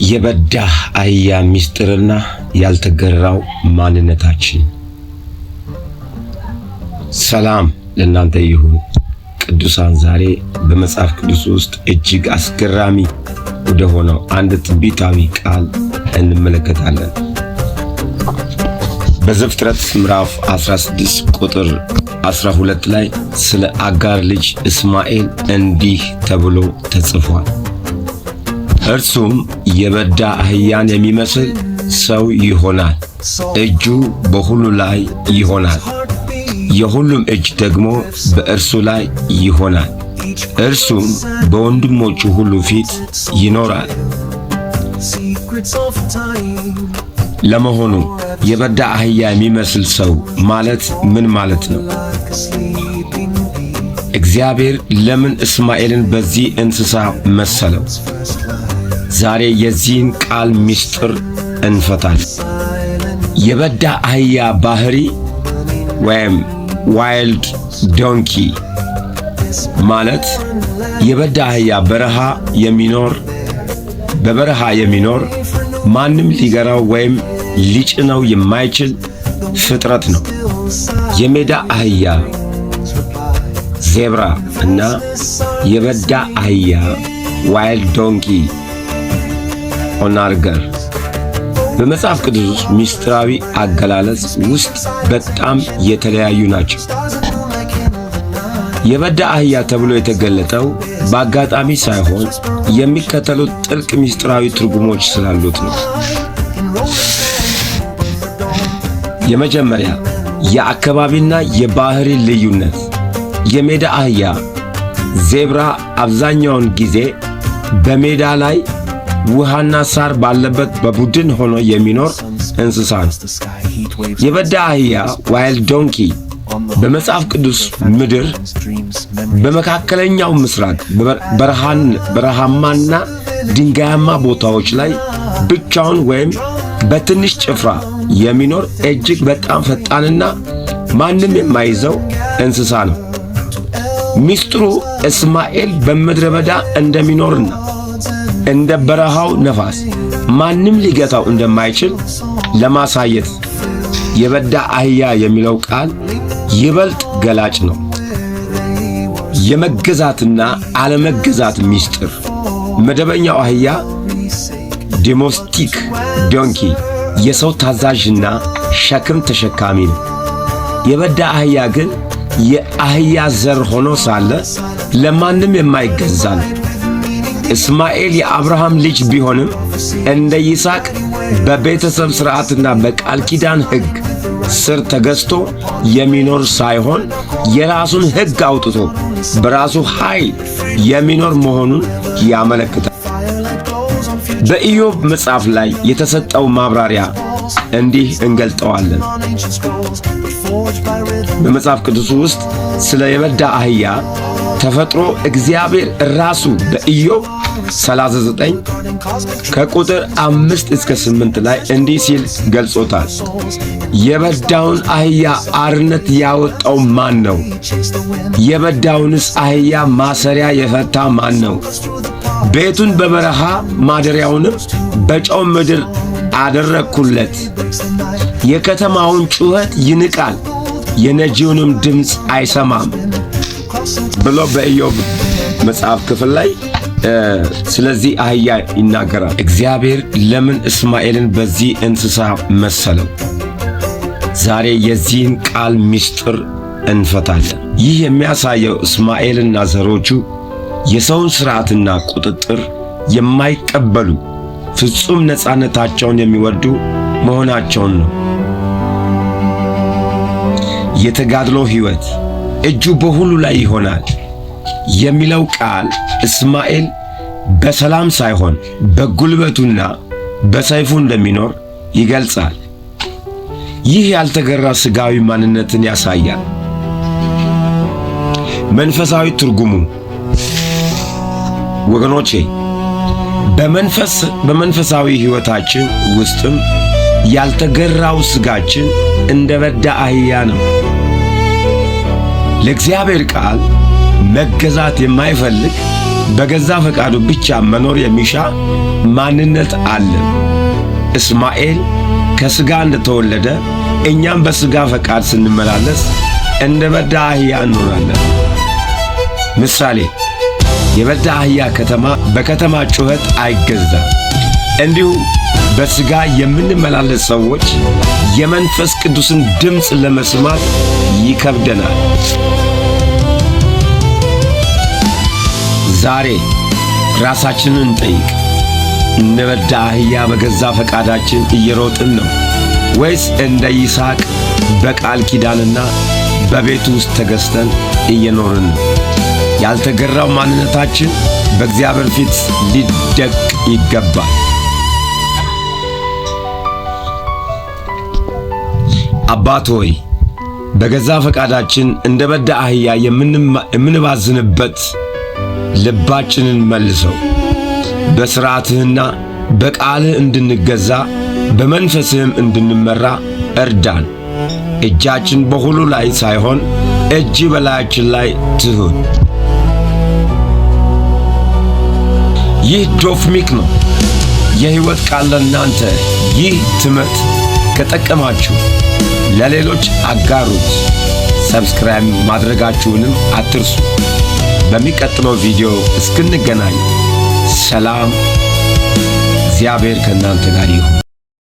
የበዳ አህያ ሚስጥርና ያልተገራው ማንነታችን። ሰላም ለእናንተ ይሁን ቅዱሳን። ዛሬ በመጽሐፍ ቅዱስ ውስጥ እጅግ አስገራሚ ወደ ሆነው አንድ ትንቢታዊ ቃል እንመለከታለን። በዘፍጥረት ምዕራፍ 16 ቁጥር 12 ላይ ስለ አጋር ልጅ እስማኤል እንዲህ ተብሎ ተጽፏል። እርሱም የበዳ አህያን የሚመስል ሰው ይሆናል፣ እጁ በሁሉ ላይ ይሆናል፣ የሁሉም እጅ ደግሞ በእርሱ ላይ ይሆናል። እርሱም በወንድሞቹ ሁሉ ፊት ይኖራል። ለመሆኑ የበዳ አህያ የሚመስል ሰው ማለት ምን ማለት ነው? እግዚአብሔር ለምን እስማኤልን በዚህ እንስሳ መሰለው? ዛሬ የዚህን ቃል ምስጢር እንፈታለን። የበዳ አህያ ባህሪ ወይም ዋይልድ ዶንኪ ማለት የበዳ አህያ በበረሃ የሚኖር ማንም ሊገራው ወይም ሊጭነው የማይችል ፍጥረት ነው። የሜዳ አህያ ዜብራ እና የበዳ አህያ ዋይልድ ዶንኪ ኦናርገር በመጽሐፍ ቅዱስ ምስጢራዊ አገላለጽ ውስጥ በጣም የተለያዩ ናቸው። የበዳ አህያ ተብሎ የተገለጠው በአጋጣሚ ሳይሆን የሚከተሉት ጥልቅ ምስጢራዊ ትርጉሞች ስላሉት ነው። የመጀመሪያ የአካባቢና የባህሪ ልዩነት። የሜዳ አህያ ዜብራ አብዛኛውን ጊዜ በሜዳ ላይ ውሃና ሳር ባለበት በቡድን ሆኖ የሚኖር እንስሳ ነው። የበዳ አህያ ዋይልድ ዶንኪ በመጽሐፍ ቅዱስ ምድር በመካከለኛው ምስራቅ በረሃማና ድንጋያማ ቦታዎች ላይ ብቻውን ወይም በትንሽ ጭፍራ የሚኖር እጅግ በጣም ፈጣንና ማንም የማይዘው እንስሳ ነው። ሚስጥሩ እስማኤል በምድረ በዳ እንደሚኖርና እንደ በረሃው ነፋስ ማንም ሊገታው እንደማይችል ለማሳየት የበዳ አህያ የሚለው ቃል ይበልጥ ገላጭ ነው። የመገዛትና አለመገዛት ሚስጥር። መደበኛው አህያ ዶሜስቲክ ዶንኪ የሰው ታዛዥና ሸክም ተሸካሚ ነው። የበዳ አህያ ግን የአህያ ዘር ሆኖ ሳለ ለማንም የማይገዛ ነው። እስማኤል የአብርሃም ልጅ ቢሆንም እንደ ይስሐቅ በቤተሰብ ሥርዓትና በቃል ኪዳን ሕግ ስር ተገዝቶ የሚኖር ሳይሆን የራሱን ሕግ አውጥቶ በራሱ ኃይል የሚኖር መሆኑን ያመለክታል። በኢዮብ መጽሐፍ ላይ የተሰጠው ማብራሪያ እንዲህ እንገልጠዋለን። በመጽሐፍ ቅዱስ ውስጥ ስለ የበዳ አህያ ተፈጥሮ እግዚአብሔር ራሱ በኢዮብ 39 ከቁጥር 5 እስከ 8 ላይ እንዲህ ሲል ገልጾታል። የበዳውን አህያ አርነት ያወጣው ማን ነው? የበዳውንስ አህያ ማሰሪያ የፈታ ማን ነው? ቤቱን በበረሃ ማደሪያውንም በጨው ምድር አደረግኩለት። የከተማውን ጩኸት ይንቃል፣ የነጂውንም ድምፅ አይሰማም ብሎ በኢዮብ መጽሐፍ ክፍል ላይ ስለዚህ አህያ ይናገራል። እግዚአብሔር ለምን እስማኤልን በዚህ እንስሳ መሰለው? ዛሬ የዚህን ቃል ምስጢር እንፈታለን። ይህ የሚያሳየው እስማኤልና ዘሮቹ የሰውን ሥርዓትና ቁጥጥር የማይቀበሉ ፍጹም ነፃነታቸውን የሚወዱ መሆናቸውን ነው። የተጋድሎ ሕይወት። እጁ በሁሉ ላይ ይሆናል የሚለው ቃል እስማኤል በሰላም ሳይሆን በጉልበቱና በሰይፉ እንደሚኖር ይገልጻል። ይህ ያልተገራ ሥጋዊ ማንነትን ያሳያል። መንፈሳዊ ትርጉሙ ወገኖቼ በመንፈሳዊ ሕይወታችን ውስጥም ያልተገራው ሥጋችን እንደ በዳ አህያ ነው። ለእግዚአብሔር ቃል መገዛት የማይፈልግ በገዛ ፈቃዱ ብቻ መኖር የሚሻ ማንነት አለን። እስማኤል ከሥጋ እንደተወለደ እኛም በሥጋ ፈቃድ ስንመላለስ እንደ በዳ አህያ እንኖራለን። ምሳሌ የበዳ አህያ ከተማ በከተማ ጩኸት አይገዛም። እንዲሁ በሥጋ የምንመላለስ ሰዎች የመንፈስ ቅዱስን ድምፅ ለመስማት ይከብደናል። ዛሬ ራሳችንን እንጠይቅ። እንደ በዳ አህያ በገዛ ፈቃዳችን እየሮጥን ነው ወይስ እንደ ይስሐቅ በቃል ኪዳንና በቤቱ ውስጥ ተገዝተን እየኖርን ነው? ያልተገራው ማንነታችን በእግዚአብሔር ፊት ሊደቅ ይገባል። አባት ሆይ በገዛ ፈቃዳችን እንደ በዳ አህያ የምንባዝንበት ልባችንን መልሰው፣ በሥርዓትህና በቃልህ እንድንገዛ በመንፈስህም እንድንመራ እርዳን። እጃችን በሁሉ ላይ ሳይሆን እጅ በላያችን ላይ ትሁን። ይህ ዶፍሚክ ነው፣ የሕይወት ቃል ለእናንተ። ይህ ትምህርት ከጠቀማችሁ ለሌሎች አጋሩት። ሰብስክራይብ ማድረጋችሁንም አትርሱ። በሚቀጥለው ቪዲዮ እስክንገናኝ ሰላም፣ እግዚአብሔር ከእናንተ ጋር ይሁን።